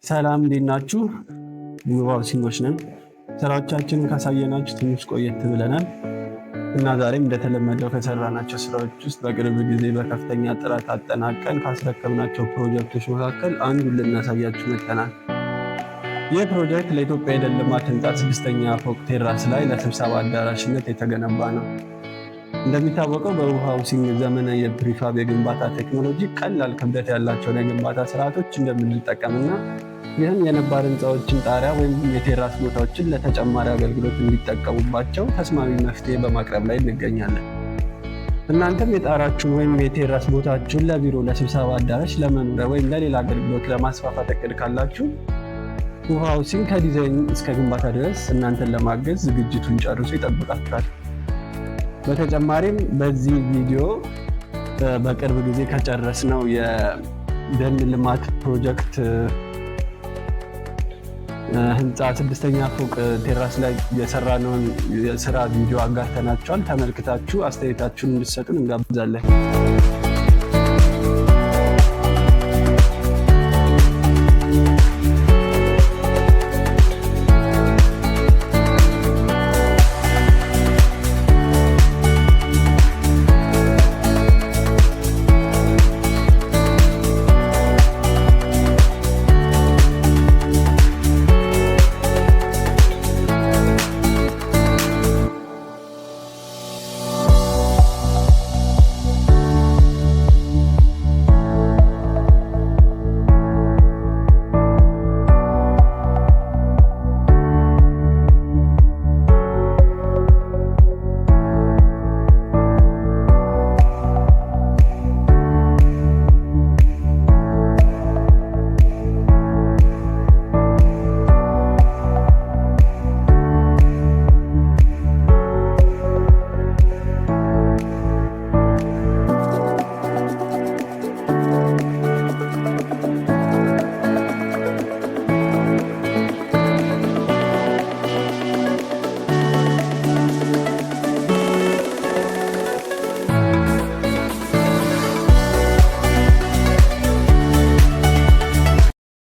ሰላም እንዴት ናችሁ? ውባው ሲኖች ነን። ስራዎቻችንን ካሳየናችሁ ትንሽ ቆየት ብለናል እና ዛሬም እንደተለመደው ከሰራናቸው ስራዎች ውስጥ በቅርብ ጊዜ በከፍተኛ ጥራት አጠናቀን ካስረከብናቸው ፕሮጀክቶች መካከል አንዱን ልናሳያችሁ መጥተናል። ይህ ፕሮጀክት ለኢትዮጵያ የደን ልማት ህንፃ 6ኛ ፎቅ ቴራስ ላይ ለስብሰባ አዳራሽነት የተገነባ ነው። እንደሚታወቀው በውብ ሃውሲንግ ዘመናዊ የፕሪፋብ የግንባታ ቴክኖሎጂ ቀላል ክብደት ያላቸውን የግንባታ ስርዓቶች እንደምንጠቀምና ይህም የነባር ህንፃዎችን ጣሪያ ወይም የቴራስ ቦታዎችን ለተጨማሪ አገልግሎት እንዲጠቀሙባቸው ተስማሚ መፍትሄ በማቅረብ ላይ እንገኛለን። እናንተም የጣራችሁን ወይም የቴራስ ቦታችሁን ለቢሮ፣ ለስብሰባ አዳራሽ፣ ለመኖሪያ ወይም ለሌላ አገልግሎት ለማስፋፋት እቅድ ካላችሁ ውብ ሃውሲንግ ከዲዛይን እስከ ግንባታ ድረስ እናንተን ለማገዝ ዝግጅቱን ጨርሶ ይጠብቃችኋል። በተጨማሪም በዚህ ቪዲዮ በቅርብ ጊዜ ከጨረስነው የደን ልማት ፕሮጀክት ህንፃ 6ኛ ፎቅ ቴራስ ላይ የሰራነውን የስራ ቪዲዮ አጋርተናችኋል። ተመልክታችሁ አስተያየታችሁን እንድትሰጡን እንጋብዛለን።